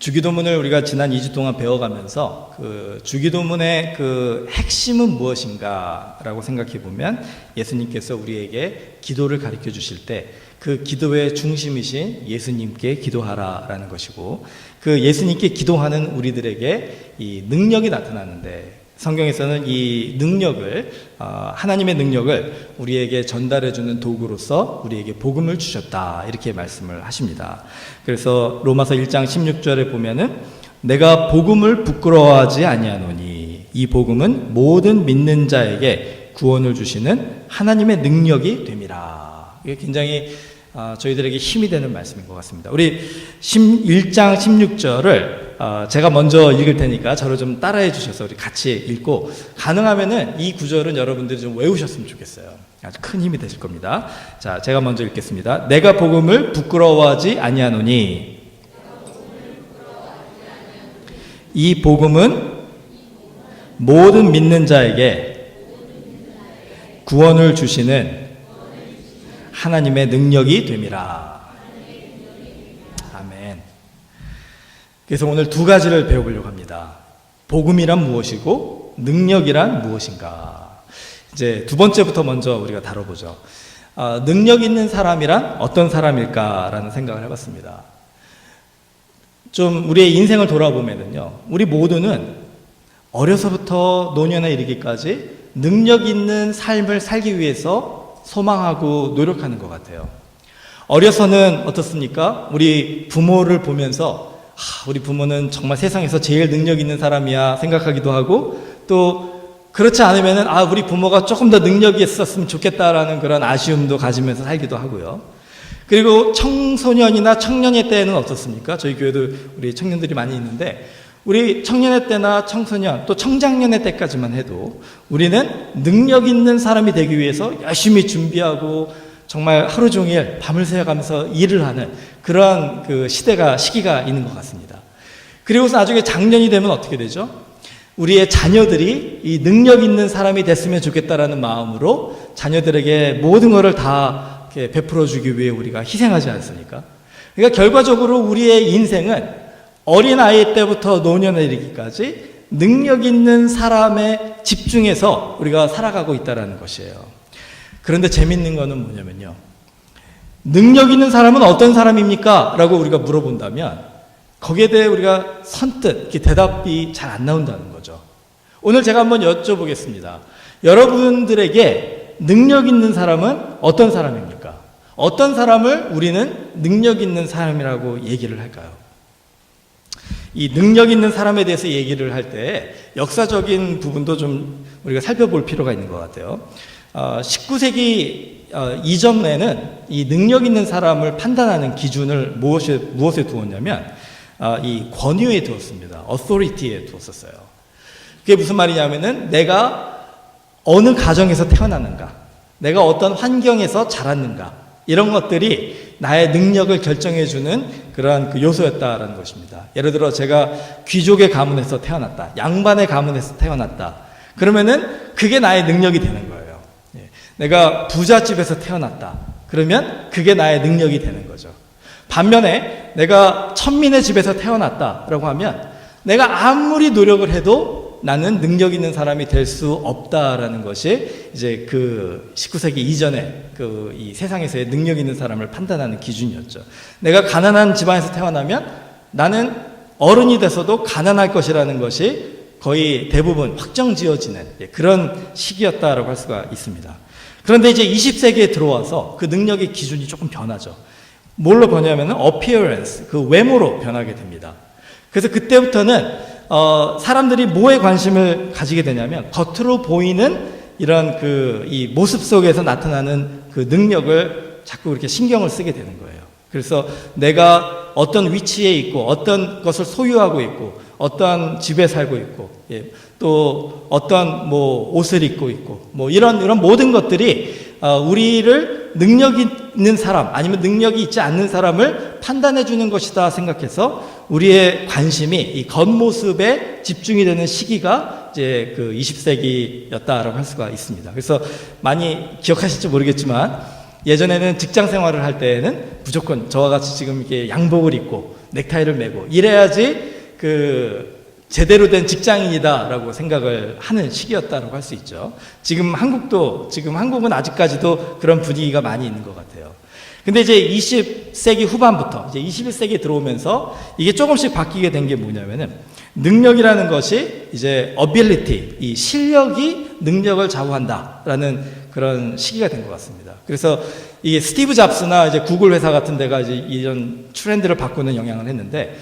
주기도문을 우리가 지난 2주 동안 배워가면서 그 주기도문의 그 핵심은 무엇인가라고 생각해 보면 예수님께서 우리에게 기도를 가르쳐 주실 때 그 기도의 중심이신 예수님께 기도하라라는 것이고, 그 예수님께 기도하는 우리들에게 이 능력이 나타나는데, 성경에서는 이 능력을 하나님의 능력을 우리에게 전달해주는 도구로서 우리에게 복음을 주셨다, 이렇게 말씀을 하십니다. 그래서 로마서 1장 16절에 보면은 내가 복음을 부끄러워하지 아니하노니 이 복음은 모든 믿는 자에게 구원을 주시는 하나님의 능력이 됨이라. 이게 굉장히 저희들에게 힘이 되는 말씀인 것 같습니다. 우리 1장 16절을 제가 먼저 읽을 테니까 저를 좀 따라해 주셔서 우리 같이 읽고, 가능하면은 이 구절은 여러분들이 좀 외우셨으면 좋겠어요. 아주 큰 힘이 되실 겁니다. 자, 제가 먼저 읽겠습니다. 내가 복음을 부끄러워하지 아니하노니 이 복음은 모든 믿는 자에게 구원을 주시는 하나님의 능력이 됨이라. 아멘. 그래서 오늘 두 가지를 배워보려고 합니다. 복음이란 무엇이고 능력이란 무엇인가. 이제 두 번째부터 먼저 우리가 다뤄보죠. 능력 있는 사람이란 어떤 사람일까라는 생각을 해봤습니다. 좀 우리의 인생을 돌아보면은요, 우리 모두는 어려서부터 노년에 이르기까지 능력 있는 삶을 살기 위해서 소망하고 노력하는 것 같아요. 어려서는 어떻습니까? 우리 부모를 보면서 우리 부모는 정말 세상에서 제일 능력 있는 사람이야 생각하기도 하고, 또 그렇지 않으면은 우리 부모가 조금 더 능력이 있었으면 좋겠다라는 그런 아쉬움도 가지면서 살기도 하고요. 그리고 청소년이나 청년의 때는 어떻습니까? 저희 교회도 우리 청년들이 많이 있는데, 우리 청년의 때나 청소년 또 청장년의 때까지만 해도 우리는 능력 있는 사람이 되기 위해서 열심히 준비하고 정말 하루 종일 밤을 새워가면서 일을 하는 그런 그 시기가 있는 것 같습니다. 그리고서 나중에 장년이 되면 어떻게 되죠? 우리의 자녀들이 이 능력 있는 사람이 됐으면 좋겠다라는 마음으로 자녀들에게 모든 것을 다 베풀어 주기 위해 우리가 희생하지 않습니까? 그러니까 결과적으로 우리의 인생은 어린아이 때부터 노년에 이르기까지 능력 있는 사람에 집중해서 우리가 살아가고 있다는 것이에요. 그런데 재밌는 거는 뭐냐면요, 능력 있는 사람은 어떤 사람입니까? 라고 우리가 물어본다면 거기에 대해 우리가 선뜻 대답이 잘 안 나온다는 거죠. 오늘 제가 한번 여쭤보겠습니다. 여러분들에게 능력 있는 사람은 어떤 사람입니까? 어떤 사람을 우리는 능력 있는 사람이라고 얘기를 할까요? 이 능력 있는 사람에 대해서 얘기를 할 때 역사적인 부분도 좀 우리가 살펴볼 필요가 있는 것 같아요. 19세기 이전에는 이 능력 있는 사람을 판단하는 기준을 무엇에 두었냐면 이 권위에 두었습니다. authority에 두었었어요. 그게 무슨 말이냐면은 내가 어느 가정에서 태어났는가, 내가 어떤 환경에서 자랐는가, 이런 것들이 나의 능력을 결정해주는 그러한 그 요소였다라는 것입니다. 예를 들어 제가 귀족의 가문에서 태어났다, 양반의 가문에서 태어났다, 그러면은 그게 나의 능력이 되는 거예요. 내가 부잣집에서 태어났다, 그러면 그게 나의 능력이 되는 거죠. 반면에 내가 천민의 집에서 태어났다라고 하면 내가 아무리 노력을 해도 나는 능력 있는 사람이 될 수 없다라는 것이 이제 그 19세기 이전에 이 세상에서의 능력 있는 사람을 판단하는 기준이었죠. 내가 가난한 집안에서 태어나면 나는 어른이 돼서도 가난할 것이라는 것이 거의 대부분 확정 지어지는 그런 시기였다라고 할 수가 있습니다. 그런데 이제 20세기에 들어와서 그 능력의 기준이 조금 변하죠. 뭘로 변하냐면 appearance, 그 외모로 변하게 됩니다. 그래서 그때부터는 사람들이 뭐에 관심을 가지게 되냐면 겉으로 보이는 이런 이 모습 속에서 나타나는 그 능력을 자꾸 이렇게 신경을 쓰게 되는 거예요. 그래서 내가 어떤 위치에 있고 어떤 것을 소유하고 있고 어떤 집에 살고 있고 또 어떤 옷을 입고 있고 이런 모든 것들이 우리를 능력 있는 사람 아니면 능력이 있지 않는 사람을 판단해 주는 것이다 생각해서 우리의 관심이 이 겉모습에 집중이 되는 시기가 이제 그 20세기였다라고 할 수가 있습니다. 그래서 많이 기억하실지 모르겠지만 예전에는 직장 생활을 할 때에는 무조건 저와 같이 지금 이렇게 양복을 입고 넥타이를 매고 이래야지 제대로 된 직장인이다라고 생각을 하는 시기였다라고 할 수 있죠. 지금 한국은 아직까지도 그런 분위기가 많이 있는 것 같아요. 근데 이제 20세기 후반부터 이제 21세기에 들어오면서 이게 조금씩 바뀌게 된 게 뭐냐면은 능력이라는 것이 이제 ability, 이 실력이 능력을 좌우한다라는 그런 시기가 된 것 같습니다. 그래서 이게 스티브 잡스나 이제 구글 회사 같은 데가 이제 이런 트렌드를 바꾸는 영향을 했는데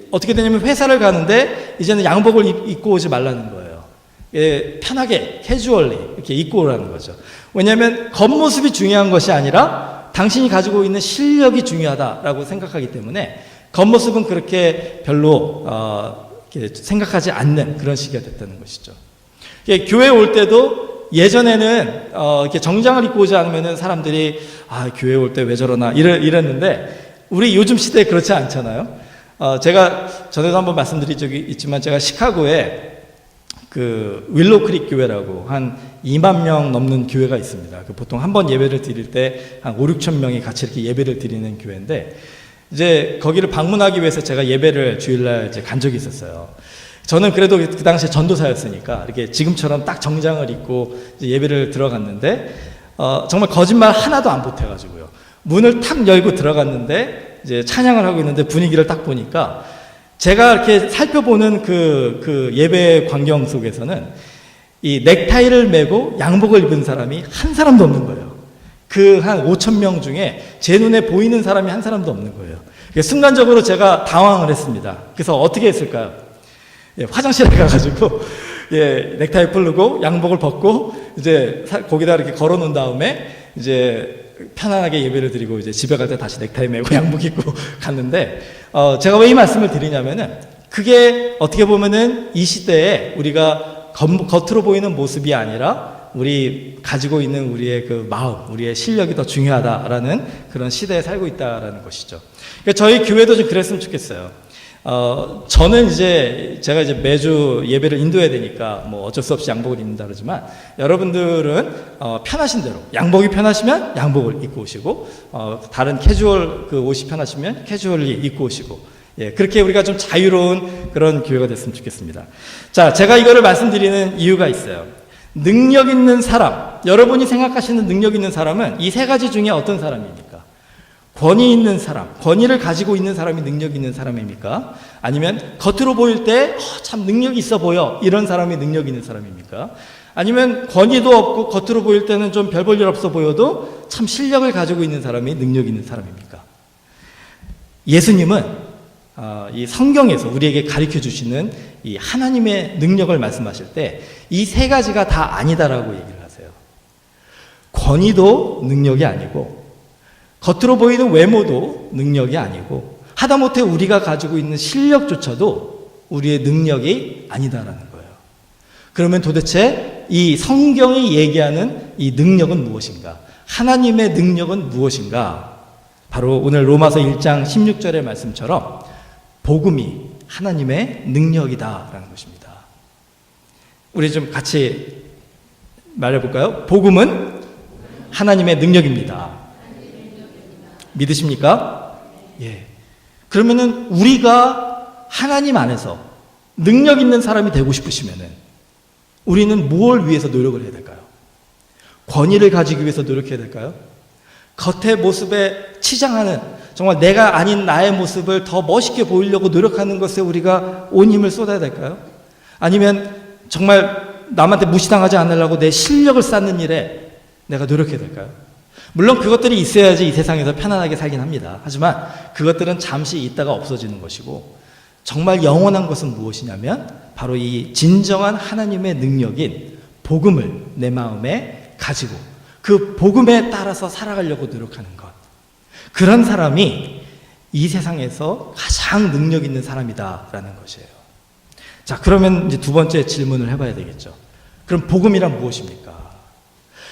어떻게 되냐면 회사를 가는데 이제는 양복을 입고 오지 말라는 거예요. 예, 편하게 캐주얼리 이렇게 입고 오라는 거죠. 왜냐하면 겉모습이 중요한 것이 아니라 당신이 가지고 있는 실력이 중요하다라고 생각하기 때문에 겉모습은 그렇게 별로 이렇게 생각하지 않는 그런 시기가 됐다는 것이죠. 교회 올 때도 예전에는 이렇게 정장을 입고 오지 않으면 사람들이 교회 올 때 왜 저러나 이랬는데 우리 요즘 시대에 그렇지 않잖아요. 제가 전에도 한번 말씀드린 적이 있지만 제가 시카고에 윌로크릭 교회라고 한 2만 명 넘는 교회가 있습니다. 보통 한 번 예배를 드릴 때 한 5, 6천 명이 같이 이렇게 예배를 드리는 교회인데 이제 거기를 방문하기 위해서 제가 예배를 주일날 이제 간 적이 있었어요. 저는 그래도 그 당시에 전도사였으니까 이렇게 지금처럼 딱 정장을 입고 이제 예배를 들어갔는데 정말 거짓말 하나도 안 보태가지고요. 문을 탁 열고 들어갔는데 이제 찬양을 하고 있는데 분위기를 딱 보니까 제가 이렇게 살펴보는 그 예배 광경 속에서는 이 넥타이를 메고 양복을 입은 사람이 한 사람도 없는 거예요. 그 한 5천 명 중에 제 눈에 보이는 사람이 한 사람도 없는 거예요. 순간적으로 제가 당황을 했습니다. 그래서 어떻게 했을까요? 화장실에 가가지고 넥타이 풀고 양복을 벗고 이제 거기다 이렇게 걸어 놓은 다음에 이제 편안하게 예배를 드리고 이제 집에 갈 때 다시 넥타이 메고 양복 입고 갔는데 제가 왜 이 말씀을 드리냐면은 그게 어떻게 보면은 이 시대에 우리가 겉으로 보이는 모습이 아니라 우리 가지고 있는 우리의 그 마음, 우리의 실력이 더 중요하다라는 그런 시대에 살고 있다라는 것이죠. 그러니까 저희 교회도 좀 그랬으면 좋겠어요. 저는 제가 매주 예배를 인도해야 되니까 뭐 어쩔 수 없이 양복을 입는다 그러지만 여러분들은 편하신 대로 양복이 편하시면 양복을 입고 오시고 다른 캐주얼 옷이 편하시면 캐주얼리 입고 오시고 그렇게 우리가 좀 자유로운 그런 교회가 됐으면 좋겠습니다. 자, 제가 이거를 말씀드리는 이유가 있어요. 능력 있는 사람, 여러분이 생각하시는 능력 있는 사람은 이 세 가지 중에 어떤 사람입니까? 권위 있는 사람, 권위를 가지고 있는 사람이 능력 있는 사람입니까? 아니면 겉으로 보일 때 참 능력이 있어 보여 이런 사람이 능력 있는 사람입니까? 아니면 권위도 없고 겉으로 보일 때는 좀 별 볼 일 없어 보여도 참 실력을 가지고 있는 사람이 능력 있는 사람입니까? 예수님은 이 성경에서 우리에게 가르쳐 주시는 이 하나님의 능력을 말씀하실 때 이 세 가지가 다 아니다라고 얘기를 하세요. 권위도 능력이 아니고 겉으로 보이는 외모도 능력이 아니고 하다못해 우리가 가지고 있는 실력조차도 우리의 능력이 아니다라는 거예요. 그러면 도대체 이 성경이 얘기하는 이 능력은 무엇인가? 하나님의 능력은 무엇인가? 바로 오늘 로마서 1장 16절의 말씀처럼 복음이 하나님의 능력이다라는 것입니다. 우리 좀 같이 말해볼까요? 복음은 하나님의 능력입니다. 믿으십니까? 예. 그러면은 우리가 하나님 안에서 능력 있는 사람이 되고 싶으시면은 우리는 무엇을 위해서 노력을 해야 될까요? 권위를 가지기 위해서 노력해야 될까요? 겉의 모습에 치장하는 정말 내가 아닌 나의 모습을 더 멋있게 보이려고 노력하는 것에 우리가 온 힘을 쏟아야 될까요? 아니면 정말 남한테 무시당하지 않으려고 내 실력을 쌓는 일에 내가 노력해야 될까요? 물론 그것들이 있어야지 이 세상에서 편안하게 살긴 합니다. 하지만 그것들은 잠시 있다가 없어지는 것이고 정말 영원한 것은 무엇이냐면 바로 이 진정한 하나님의 능력인 복음을 내 마음에 가지고 그 복음에 따라서 살아가려고 노력하는 것. 그런 사람이 이 세상에서 가장 능력 있는 사람이다라는 것이에요. 자, 그러면 이제 두 번째 질문을 해봐야 되겠죠. 그럼 복음이란 무엇입니까?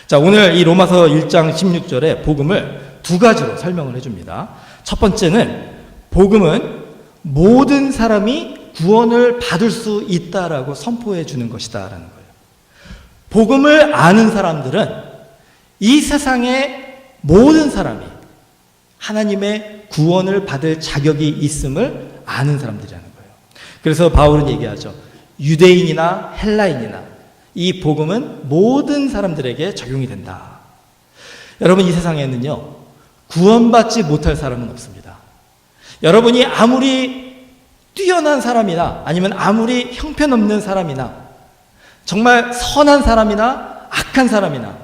자, 오늘 이 로마서 1장 16절에 복음을 두 가지로 설명을 해줍니다. 첫 번째는 복음은 모든 사람이 구원을 받을 수 있다라고 선포해 주는 것이다라는 거예요. 복음을 아는 사람들은 이 세상에 모든 사람이 하나님의 구원을 받을 자격이 있음을 아는 사람들이라는 거예요. 그래서 바울은 얘기하죠. 유대인이나 헬라인이나 이 복음은 모든 사람들에게 적용이 된다. 여러분, 이 세상에는요, 구원받지 못할 사람은 없습니다. 여러분이 아무리 뛰어난 사람이나 아니면 아무리 형편없는 사람이나 정말 선한 사람이나 악한 사람이나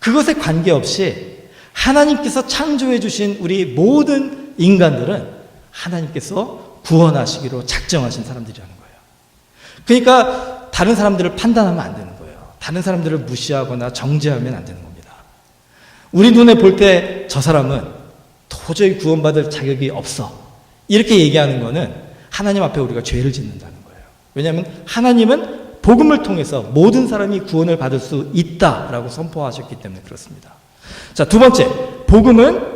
그것에 관계없이 하나님께서 창조해 주신 우리 모든 인간들은 하나님께서 구원하시기로 작정하신 사람들이라는 거예요. 그러니까 다른 사람들을 판단하면 안 되는 거예요. 다른 사람들을 무시하거나 정죄하면 안 되는 겁니다. 우리 눈에 볼 때 저 사람은 도저히 구원받을 자격이 없어, 이렇게 얘기하는 거는 하나님 앞에 우리가 죄를 짓는다는 거예요. 왜냐하면 하나님은 복음을 통해서 모든 사람이 구원을 받을 수 있다라고 선포하셨기 때문에 그렇습니다. 자, 두 번째, 복음은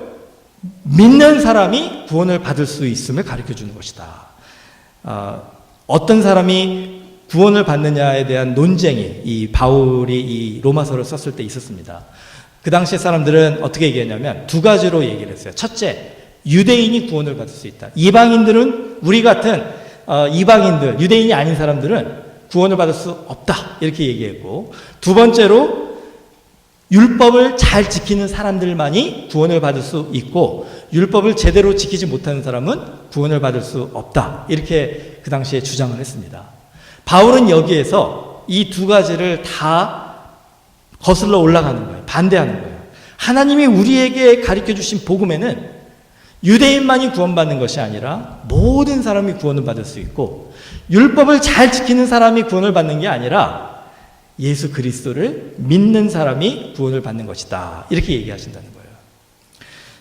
믿는 사람이 구원을 받을 수 있음을 가르쳐 주는 것이다. 어떤 사람이 구원을 받느냐에 대한 논쟁이 이 바울이 이 로마서를 썼을 때 있었습니다. 그 당시에 사람들은 어떻게 얘기했냐면 두 가지로 얘기를 했어요. 첫째, 유대인이 구원을 받을 수 있다. 이방인들은, 우리 같은 이방인들, 유대인이 아닌 사람들은 구원을 받을 수 없다, 이렇게 얘기했고, 두 번째로 율법을 잘 지키는 사람들만이 구원을 받을 수 있고 율법을 제대로 지키지 못하는 사람은 구원을 받을 수 없다, 이렇게 그 당시에 주장을 했습니다. 바울은 여기에서 이 두 가지를 다 거슬러 올라가는 거예요. 반대하는 거예요. 하나님이 우리에게 가르쳐 주신 복음에는 유대인만이 구원받는 것이 아니라 모든 사람이 구원을 받을 수 있고, 율법을 잘 지키는 사람이 구원을 받는 게 아니라 예수 그리스도를 믿는 사람이 구원을 받는 것이다, 이렇게 얘기하신다는 거예요.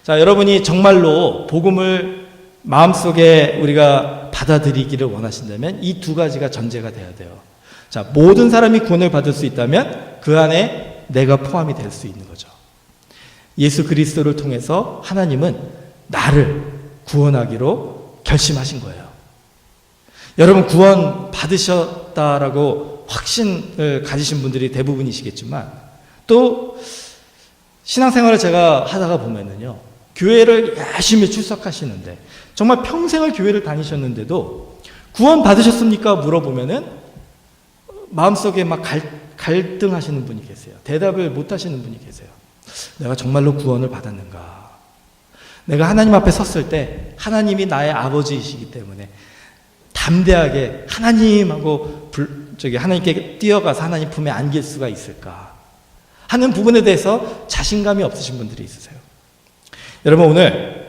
자, 여러분이 정말로 복음을 마음속에 우리가 받아들이기를 원하신다면 이 두 가지가 전제가 돼야 돼요. 자, 모든 사람이 구원을 받을 수 있다면 그 안에 내가 포함이 될 수 있는 거죠. 예수 그리스도를 통해서 하나님은 나를 구원하기로 결심하신 거예요. 여러분, 구원 받으셨다라고 확신을 가지신 분들이 대부분이시겠지만, 또 신앙생활을 제가 하다가 보면은요, 교회를 열심히 출석하시는데 정말 평생을 교회를 다니셨는데도 구원 받으셨습니까? 물어보면은 마음속에 막 갈등하시는 분이 계세요. 대답을 못 하시는 분이 계세요. 내가 정말로 구원을 받았는가? 내가 하나님 앞에 섰을 때 하나님이 나의 아버지이시기 때문에 담대하게 하나님하고 하나님께 뛰어가서 하나님 품에 안길 수가 있을까 하는 부분에 대해서 자신감이 없으신 분들이 있으세요. 여러분, 오늘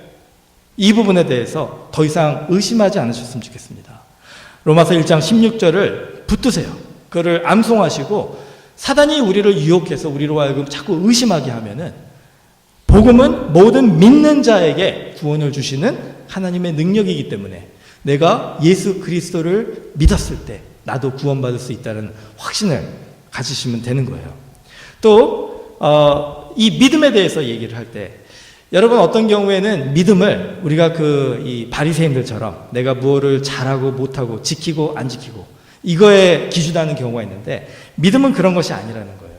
이 부분에 대해서 더 이상 의심하지 않으셨으면 좋겠습니다. 로마서 1장 16절을 붙드세요. 그거를 암송하시고, 사단이 우리를 유혹해서 우리로 하여금 자꾸 의심하게 하면은, 복음은 모든 믿는 자에게 구원을 주시는 하나님의 능력이기 때문에 내가 예수 그리스도를 믿었을 때 나도 구원받을 수 있다는 확신을 가지시면 되는 거예요. 또 이 믿음에 대해서 얘기를 할 때, 여러분, 어떤 경우에는 믿음을 우리가 이 바리새인들처럼 내가 무엇을 잘하고 못하고 지키고 안 지키고 이거에 기준하는 경우가 있는데, 믿음은 그런 것이 아니라는 거예요.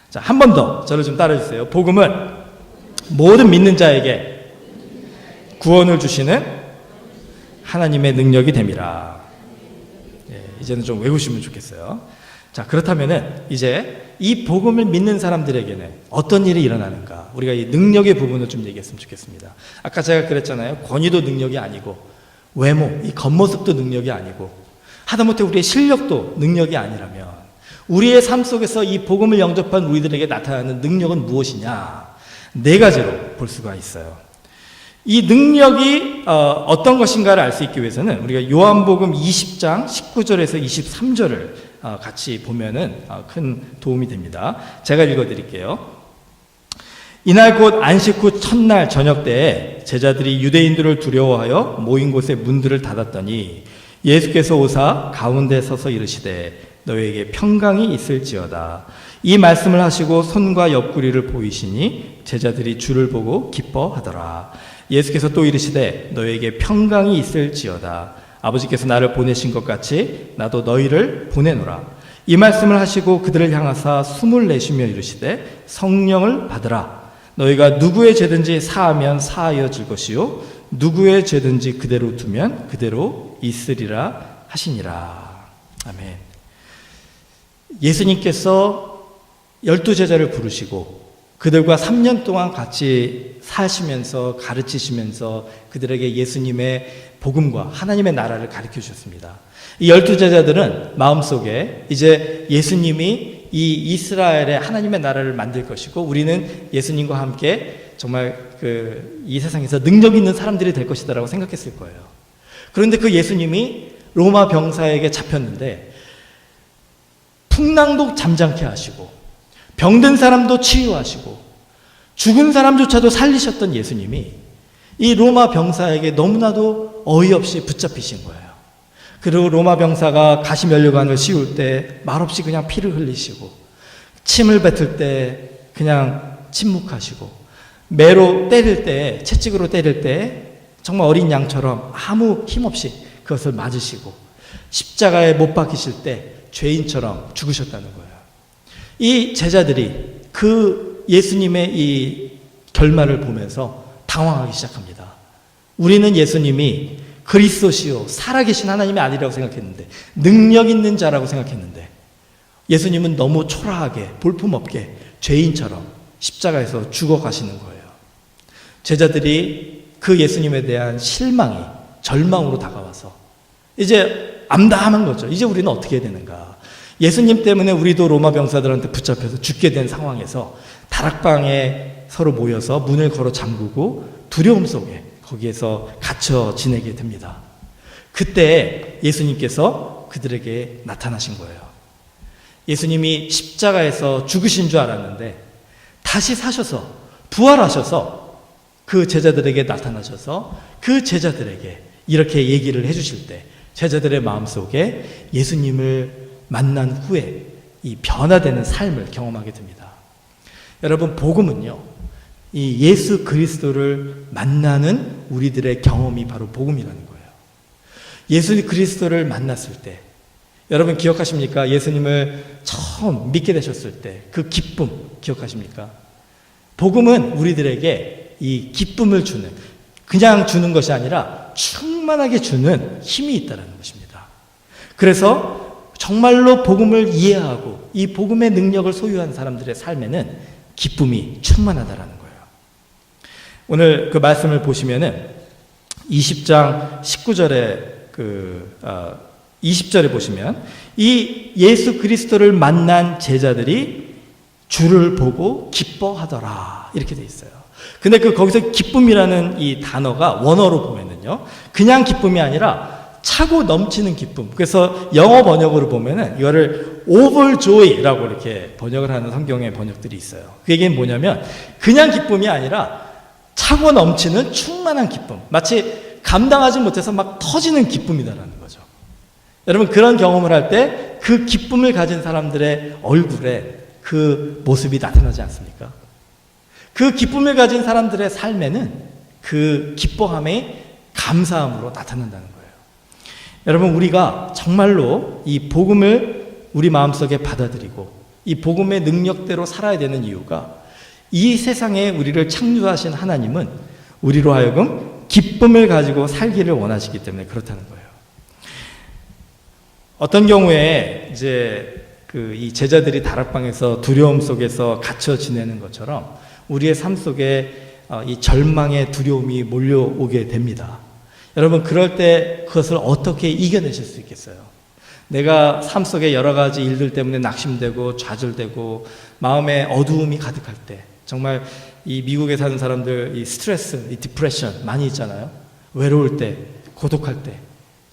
자, 한 번 더 저를 좀 따라주세요. 복음은 모든 믿는 자에게 구원을 주시는 하나님의 능력이 됨이라. 이제는 좀 외우시면 좋겠어요. 자, 그렇다면은 이제 이 복음을 믿는 사람들에게는 어떤 일이 일어나는가? 우리가 이 능력의 부분을 좀 얘기했으면 좋겠습니다. 아까 제가 그랬잖아요. 권위도 능력이 아니고, 외모, 이 겉모습도 능력이 아니고, 하다못해 우리의 실력도 능력이 아니라면 우리의 삶 속에서 이 복음을 영접한 우리들에게 나타나는 능력은 무엇이냐? 네 가지로 볼 수가 있어요. 이 능력이 어떤 것인가를 알 수 있기 위해서는 우리가 요한복음 20장 19절에서 23절을 같이 보면은 큰 도움이 됩니다. 제가 읽어드릴게요. 이날 곧 안식 후 첫날 저녁 때에 제자들이 유대인들을 두려워하여 모인 곳에 문들을 닫았더니 예수께서 오사 가운데 서서 이르시되 너희에게 평강이 있을지어다. 이 말씀을 하시고 손과 옆구리를 보이시니 제자들이 주를 보고 기뻐하더라. 예수께서 또 이르시되 너희에게 평강이 있을지어다. 아버지께서 나를 보내신 것 같이 나도 너희를 보내노라. 이 말씀을 하시고 그들을 향하사 숨을 내쉬며 이르시되 성령을 받으라. 너희가 누구의 죄든지 사하면 사하여질 것이요 누구의 죄든지 그대로 두면 그대로 있으리라 하시니라. 아멘. 예수님께서 12제자를 부르시고 그들과 3년 동안 같이 사시면서 가르치시면서 그들에게 예수님의 복음과 하나님의 나라를 가르쳐 주셨습니다. 이 12제자들은 마음속에 이제 예수님이 이 이스라엘의 하나님의 나라를 만들 것이고 우리는 예수님과 함께 정말 이 세상에서 능력 있는 사람들이 될 것이다라고 생각했을 거예요. 그런데 그 예수님이 로마 병사에게 잡혔는데 풍랑도 잠잠케 하시고 병든 사람도 치유하시고 죽은 사람조차도 살리셨던 예수님이 이 로마 병사에게 너무나도 어이없이 붙잡히신 거예요. 그리고 로마 병사가 가시면류관을 씌울 때 말없이 그냥 피를 흘리시고 침을 뱉을 때 그냥 침묵하시고 매로 때릴 때 채찍으로 때릴 때 정말 어린 양처럼 아무 힘없이 그것을 맞으시고 십자가에 못 박히실 때 죄인처럼 죽으셨다는 거예요. 이 제자들이 그 예수님의 이 결말을 보면서 당황하기 시작합니다. 우리는 예수님이 그리스도시요 살아계신 하나님의 아들이라고 생각했는데 능력 있는 자라고 생각했는데 예수님은 너무 초라하게 볼품없게 죄인처럼 십자가에서 죽어가시는 거예요. 제자들이 그 예수님에 대한 실망이 절망으로 다가와서 이제 암담한 거죠. 이제 우리는 어떻게 해야 되는가. 예수님 때문에 우리도 로마 병사들한테 붙잡혀서 죽게 된 상황에서 다락방에 서로 모여서 문을 걸어 잠그고 두려움 속에 거기에서 갇혀 지내게 됩니다. 그때 예수님께서 그들에게 나타나신 거예요. 예수님이 십자가에서 죽으신 줄 알았는데 다시 사셔서 부활하셔서 그 제자들에게 나타나셔서 그 제자들에게 이렇게 얘기를 해주실 때 제자들의 마음속에 예수님을 만난 후에 이 변화되는 삶을 경험하게 됩니다. 여러분, 복음은요, 이 예수 그리스도를 만나는 우리들의 경험이 바로 복음이라는 거예요. 예수 그리스도를 만났을 때, 여러분 기억하십니까? 예수님을 처음 믿게 되셨을 때 그 기쁨 기억하십니까? 복음은 우리들에게 이 기쁨을 주는, 그냥 주는 것이 아니라 충만하게 주는 힘이 있다는 것입니다. 그래서 정말로 복음을 이해하고 이 복음의 능력을 소유한 사람들의 삶에는 기쁨이 충만하다라는 거예요. 오늘 그 말씀을 보시면은 20장 19절에 20절에 보시면 이 예수 그리스도를 만난 제자들이 주를 보고 기뻐하더라 이렇게 돼 있어요. 근데 거기서 기쁨이라는 이 단어가 원어로 보면은요, 그냥 기쁨이 아니라 차고 넘치는 기쁨. 그래서 영어 번역으로 보면은 이거를 overjoy라고 이렇게 번역을 하는 성경의 번역들이 있어요. 그 얘기는 뭐냐면 그냥 기쁨이 아니라 차고 넘치는 충만한 기쁨. 마치 감당하지 못해서 막 터지는 기쁨이다라는 거죠. 여러분, 그런 경험을 할 때 그 기쁨을 가진 사람들의 얼굴에 그 모습이 나타나지 않습니까? 그 기쁨을 가진 사람들의 삶에는 그 기뻐함의 감사함으로 나타난다는 거예요. 여러분, 우리가 정말로 이 복음을 우리 마음속에 받아들이고 이 복음의 능력대로 살아야 되는 이유가 이 세상에 우리를 창조하신 하나님은 우리로 하여금 기쁨을 가지고 살기를 원하시기 때문에 그렇다는 거예요. 어떤 경우에 이제 이 제자들이 다락방에서 두려움 속에서 갇혀 지내는 것처럼 우리의 삶 속에 이 절망의 두려움이 몰려오게 됩니다. 여러분, 그럴 때 그것을 어떻게 이겨내실 수 있겠어요? 내가 삶 속에 여러 가지 일들 때문에 낙심되고 좌절되고 마음에 어두움이 가득할 때, 정말 이 미국에 사는 사람들 이 스트레스, 이 디프레션 많이 있잖아요. 외로울 때, 고독할 때,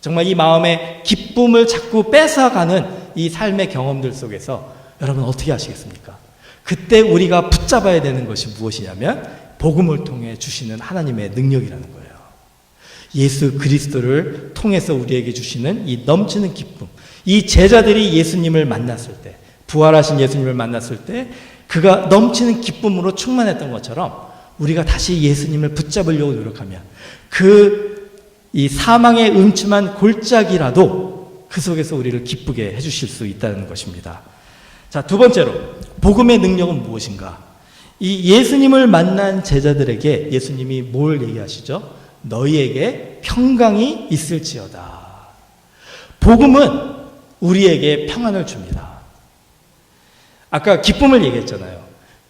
정말 이 마음의 기쁨을 자꾸 뺏어가는 이 삶의 경험들 속에서 여러분 어떻게 하시겠습니까? 그때 우리가 붙잡아야 되는 것이 무엇이냐면 복음을 통해 주시는 하나님의 능력이라는 거예요. 예수 그리스도를 통해서 우리에게 주시는 이 넘치는 기쁨. 이 제자들이 예수님을 만났을 때, 부활하신 예수님을 만났을 때 그가 넘치는 기쁨으로 충만했던 것처럼 우리가 다시 예수님을 붙잡으려고 노력하면 이 사망의 음침한 골짜기라도 그 속에서 우리를 기쁘게 해주실 수 있다는 것입니다. 자, 두 번째로 복음의 능력은 무엇인가? 이 예수님을 만난 제자들에게 예수님이 뭘 얘기하시죠? 너희에게 평강이 있을지어다. 복음은 우리에게 평안을 줍니다. 아까 기쁨을 얘기했잖아요.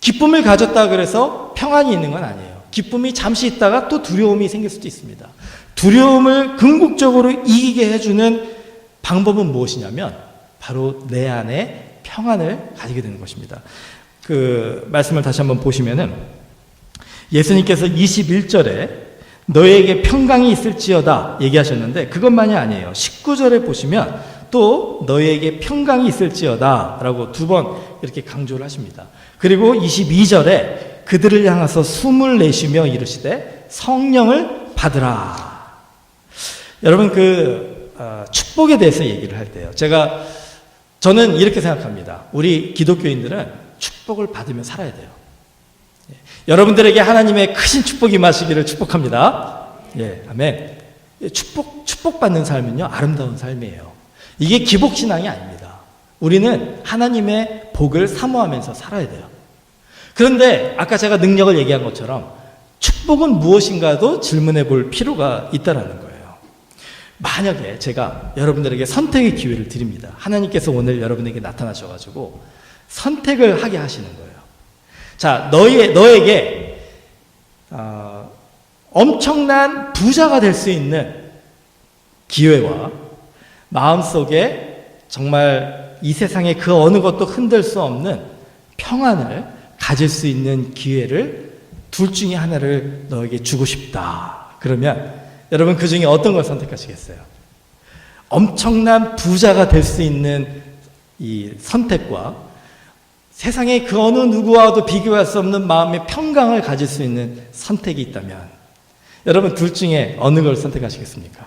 기쁨을 가졌다 그래서 평안이 있는 건 아니에요. 기쁨이 잠시 있다가 또 두려움이 생길 수도 있습니다. 두려움을 궁극적으로 이기게 해주는 방법은 무엇이냐면 바로 내 안에 평안을 가지게 되는 것입니다. 그 말씀을 다시 한번 보시면은 예수님께서 21절에 너에게 평강이 있을지어다 얘기하셨는데 그것만이 아니에요. 19절에 보시면 또 너에게 평강이 있을지어다 라고 두 번 이렇게 강조를 하십니다. 그리고 22절에 그들을 향해서 숨을 내쉬며 이르시되 성령을 받으라. 여러분 축복에 대해서 얘기를 할 때요. 저는 이렇게 생각합니다. 우리 기독교인들은 축복을 받으며 살아야 돼요. 여러분들에게 하나님의 크신 축복이 임하시기를 축복합니다. 예, 아멘. 축복받는 삶은요, 아름다운 삶이에요. 이게 기복신앙이 아닙니다. 우리는 하나님의 복을 사모하면서 살아야 돼요. 그런데 아까 제가 능력을 얘기한 것처럼 축복은 무엇인가도 질문해 볼 필요가 있다는 거예요. 만약에 제가 여러분들에게 선택의 기회를 드립니다. 하나님께서 오늘 여러분에게 나타나셔가지고 선택을 하게 하시는 거예요. 자, 너에게 엄청난 부자가 될 수 있는 기회와 마음속에 정말 이 세상에 그 어느 것도 흔들 수 없는 평안을 가질 수 있는 기회를 둘 중에 하나를 너에게 주고 싶다. 그러면 여러분 그 중에 어떤 걸 선택하시겠어요? 엄청난 부자가 될 수 있는 이 선택과 세상에 그 어느 누구와도 비교할 수 없는 마음의 평강을 가질 수 있는 선택이 있다면 여러분 둘 중에 어느 걸 선택하시겠습니까?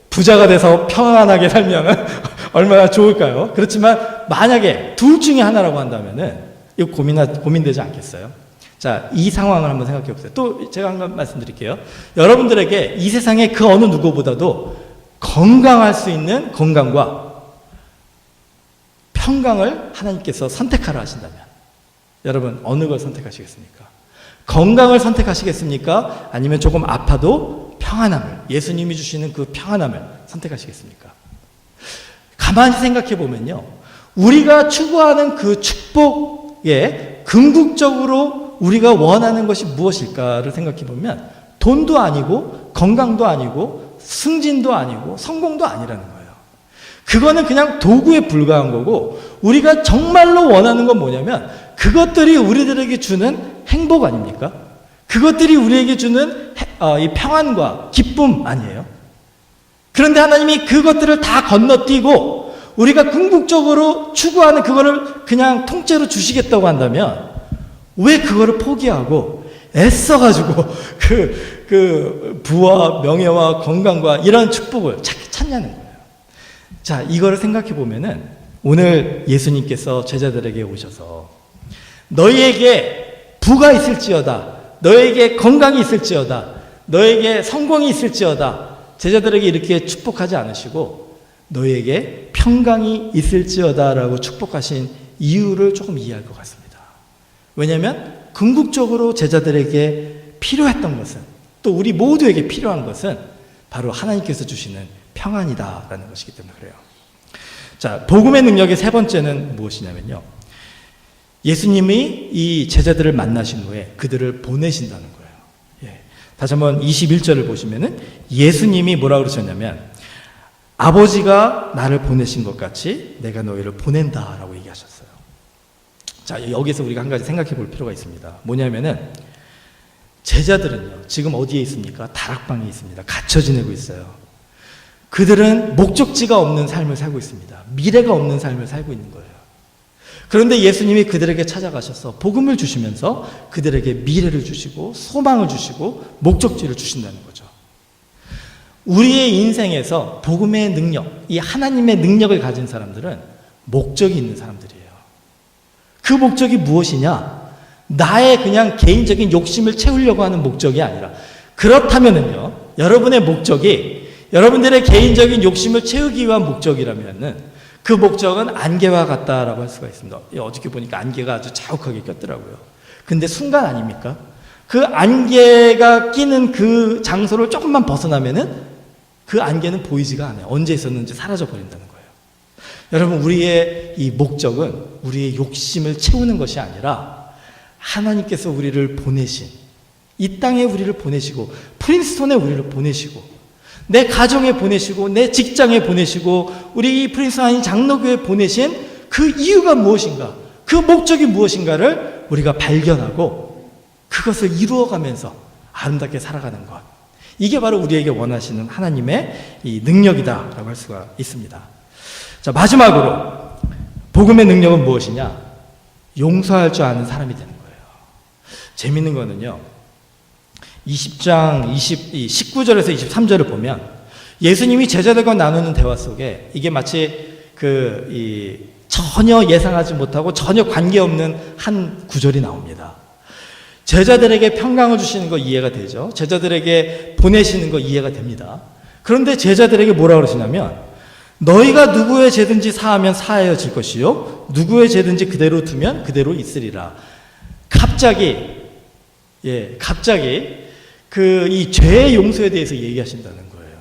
부자가 돼서 평안하게 살면 얼마나 좋을까요? 그렇지만 만약에 둘 중에 하나라고 한다면은 이거 고민되지 않겠어요? 자, 이 상황을 한번 생각해 보세요. 또 제가 한 번 말씀드릴게요. 여러분들에게 이 세상의 그 어느 누구보다도 건강할 수 있는 건강과 평강을 하나님께서 선택하라 하신다면 여러분 어느 걸 선택하시겠습니까? 건강을 선택하시겠습니까? 아니면 조금 아파도 평안함을, 예수님이 주시는 그 평안함을 선택하시겠습니까? 가만히 생각해 보면요, 우리가 추구하는 그 축복에 궁극적으로 우리가 원하는 것이 무엇일까를 생각해 보면 돈도 아니고 건강도 아니고 승진도 아니고 성공도 아니라는 거예요. 그거는 그냥 도구에 불과한 거고 우리가 정말로 원하는 건 뭐냐면 그것들이 우리들에게 주는 행복 아닙니까? 그것들이 우리에게 주는 이 평안과 기쁨 아니에요? 그런데 하나님이 그것들을 다 건너뛰고 우리가 궁극적으로 추구하는 그거를 그냥 통째로 주시겠다고 한다면 왜 그거를 포기하고 애써가지고 그 부와 명예와 건강과 이런 축복을 찾냐는 거예요. 자, 이거를 생각해 보면은 오늘 예수님께서 제자들에게 오셔서 너희에게 부가 있을지어다, 너에게 건강이 있을지어다, 너에게 성공이 있을지어다, 제자들에게 이렇게 축복하지 않으시고 너희에게 평강이 있을지어다라고 축복하신 이유를 조금 이해할 것 같습니다. 왜냐하면 궁극적으로 제자들에게 필요했던 것은, 또 우리 모두에게 필요한 것은 바로 하나님께서 주시는 평안이다라는 것이기 때문에 그래요. 자, 복음의 능력의 세 번째는 무엇이냐면요, 예수님이 이 제자들을 만나신 후에 그들을 보내신다는 거예요. 예. 다시 한번 21절을 보시면은 예수님이 뭐라고 그러셨냐면 아버지가 나를 보내신 것 같이 내가 너희를 보낸다라고 얘기하셨어요. 자, 여기서 우리가 한 가지 생각해 볼 필요가 있습니다. 뭐냐면은 제자들은요, 지금 어디에 있습니까? 다락방에 있습니다. 갇혀 지내고 있어요. 그들은 목적지가 없는 삶을 살고 있습니다. 미래가 없는 삶을 살고 있는 거예요. 그런데 예수님이 그들에게 찾아가셔서 복음을 주시면서 그들에게 미래를 주시고 소망을 주시고 목적지를 주신다는 거죠. 우리의 인생에서 복음의 능력, 이 하나님의 능력을 가진 사람들은 목적이 있는 사람들이에요. 그 목적이 무엇이냐? 나의 그냥 개인적인 욕심을 채우려고 하는 목적이 아니라, 그렇다면은요, 여러분의 목적이 여러분들의 개인적인 욕심을 채우기 위한 목적이라면은 그 목적은 안개와 같다라고 할 수가 있습니다. 어저께 보니까 안개가 아주 자욱하게 꼈더라고요. 근데 순간 아닙니까? 그 안개가 끼는 그 장소를 조금만 벗어나면은 그 안개는 보이지가 않아요. 언제 있었는지 사라져 버린다는 거예요. 여러분, 우리의 이 목적은 우리의 욕심을 채우는 것이 아니라 하나님께서 우리를 보내신, 이 땅에 우리를 보내시고 프린스톤에 우리를 보내시고 내 가정에 보내시고 내 직장에 보내시고 우리 이 프린스톤 아닌 장로교에 보내신 그 이유가 무엇인가, 그 목적이 무엇인가를 우리가 발견하고 그것을 이루어가면서 아름답게 살아가는 것, 이게 바로 우리에게 원하시는 하나님의 이 능력이다라고 할 수가 있습니다. 자, 마지막으로 복음의 능력은 무엇이냐? 용서할 줄 아는 사람이 되는 거예요. 재밌는 거는요, 20장 19절에서 23절을 보면 예수님이 제자들과 나누는 대화 속에 이게 마치 전혀 예상하지 못하고 전혀 관계없는 한 구절이 나옵니다. 제자들에게 평강을 주시는 거 이해가 되죠. 제자들에게 보내시는 거 이해가 됩니다. 그런데 제자들에게 뭐라 그러시냐면, 너희가 누구의 죄든지 사하면 사하여질 것이요 누구의 죄든지 그대로 두면 그대로 있으리라. 갑자기 이 죄의 용서에 대해서 얘기하신다는 거예요.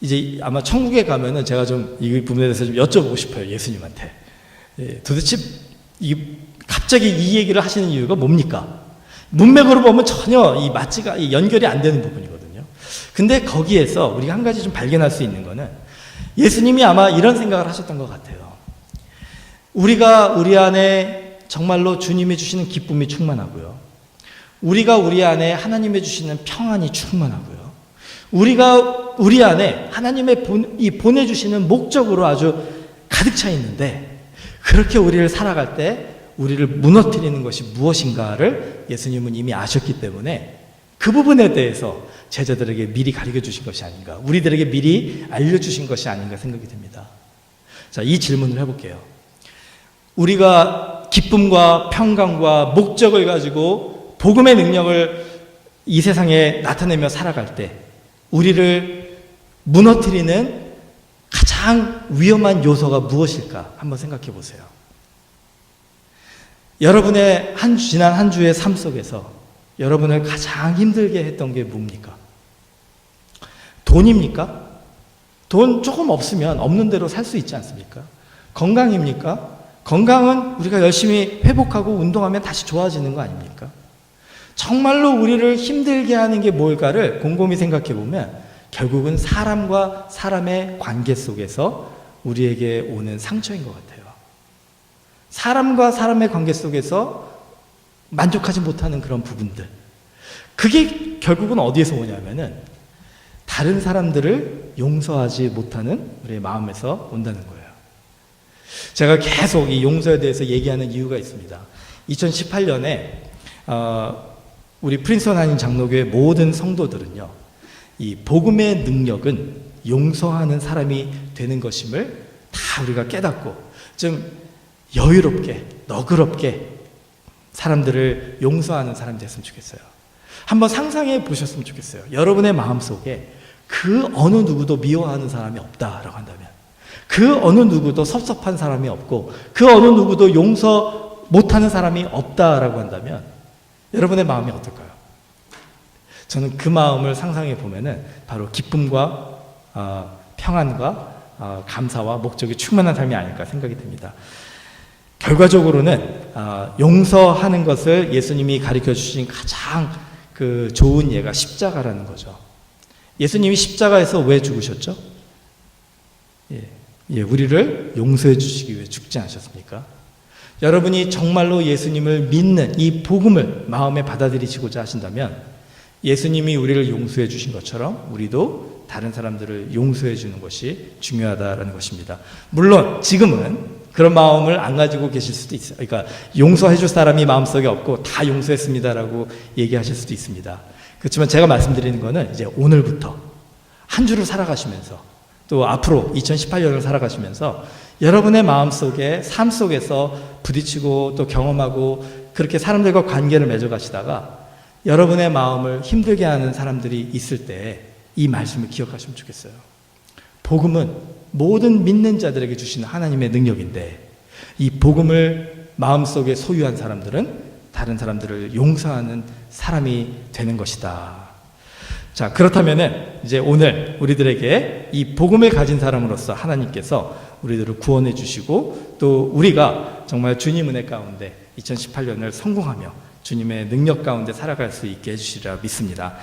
이제 아마 천국에 가면은 제가 좀 이 부분에 대해서 좀 여쭤보고 싶어요, 예수님한테. 도대체 갑자기 이 얘기를 하시는 이유가 뭡니까? 문맥으로 보면 전혀 연결이 안 되는 부분이거든요. 근데 거기에서 우리가 한 가지 좀 발견할 수 있는 거는, 예수님이 아마 이런 생각을 하셨던 것 같아요. 우리가 우리 안에 정말로 주님이 주시는 기쁨이 충만하고요, 우리가 우리 안에 하나님이 주시는 평안이 충만하고요, 우리가 우리 안에 하나님의 보내주시는 목적으로 아주 가득 차 있는데, 그렇게 우리를 살아갈 때 우리를 무너뜨리는 것이 무엇인가를 예수님은 이미 아셨기 때문에 그 부분에 대해서 제자들에게 미리 가르쳐 주신 것이 아닌가, 우리들에게 미리 알려주신 것이 아닌가 생각이 듭니다. 자, 이 질문을 해볼게요. 우리가 기쁨과 평강과 목적을 가지고 복음의 능력을 이 세상에 나타내며 살아갈 때 우리를 무너뜨리는 가장 위험한 요소가 무엇일까 한번 생각해 보세요. 여러분의 지난 한 주의 삶 속에서 여러분을 가장 힘들게 했던 게 뭡니까? 돈입니까? 돈 조금 없으면 없는 대로 살 수 있지 않습니까? 건강입니까? 건강은 우리가 열심히 회복하고 운동하면 다시 좋아지는 거 아닙니까? 정말로 우리를 힘들게 하는 게 뭘까를 곰곰이 생각해 보면 결국은 사람과 사람의 관계 속에서 우리에게 오는 상처인 것 같아요. 사람과 사람의 관계 속에서 만족하지 못하는 그런 부분들, 그게 결국은 어디에서 오냐면은 다른 사람들을 용서하지 못하는 우리의 마음에서 온다는 거예요. 제가 계속 이 용서에 대해서 얘기하는 이유가 있습니다. 2018년에 우리 프린스턴 한인 장로교회 모든 성도들은요, 이 복음의 능력은 용서하는 사람이 되는 것임을 다 우리가 깨닫고 좀 여유롭게 너그럽게 사람들을 용서하는 사람이 됐으면 좋겠어요. 한번 상상해 보셨으면 좋겠어요. 여러분의 마음속에 그 어느 누구도 미워하는 사람이 없다라고 한다면, 그 어느 누구도 섭섭한 사람이 없고 그 어느 누구도 용서 못하는 사람이 없다라고 한다면 여러분의 마음이 어떨까요? 저는 그 마음을 상상해 보면은 바로 기쁨과 평안과 감사와 목적이 충만한 삶이 아닐까 생각이 듭니다. 결과적으로는 용서하는 것을 예수님이 가르쳐 주신 가장 좋은 예가 십자가라는 거죠. 예수님이 십자가에서 왜 죽으셨죠? 우리를 용서해 주시기 위해 죽지 않으셨습니까? 여러분이 정말로 예수님을 믿는 이 복음을 마음에 받아들이시고자 하신다면 예수님이 우리를 용서해 주신 것처럼 우리도 다른 사람들을 용서해 주는 것이 중요하다라는 것입니다. 물론 지금은 그런 마음을 안 가지고 계실 수도 있어요. 그러니까 용서해 줄 사람이 마음속에 없고 다 용서했습니다라고 얘기하실 수도 있습니다. 그렇지만 제가 말씀드리는 거는 이제 오늘부터 한 주를 살아가시면서 또 앞으로 2018년을 살아가시면서 여러분의 마음속에 삶 속에서 부딪히고 또 경험하고 그렇게 사람들과 관계를 맺어가시다가 여러분의 마음을 힘들게 하는 사람들이 있을 때 이 말씀을 기억하시면 좋겠어요. 복음은 모든 믿는 자들에게 주신 하나님의 능력인데 이 복음을 마음속에 소유한 사람들은 다른 사람들을 용서하는 사람이 되는 것이다. 자, 그렇다면은 이제 오늘 우리들에게 이 복음을 가진 사람으로서 하나님께서 우리들을 구원해 주시고 또 우리가 정말 주님 은혜 가운데 2018년을 성공하며 주님의 능력 가운데 살아갈 수 있게 해주시리라 믿습니다.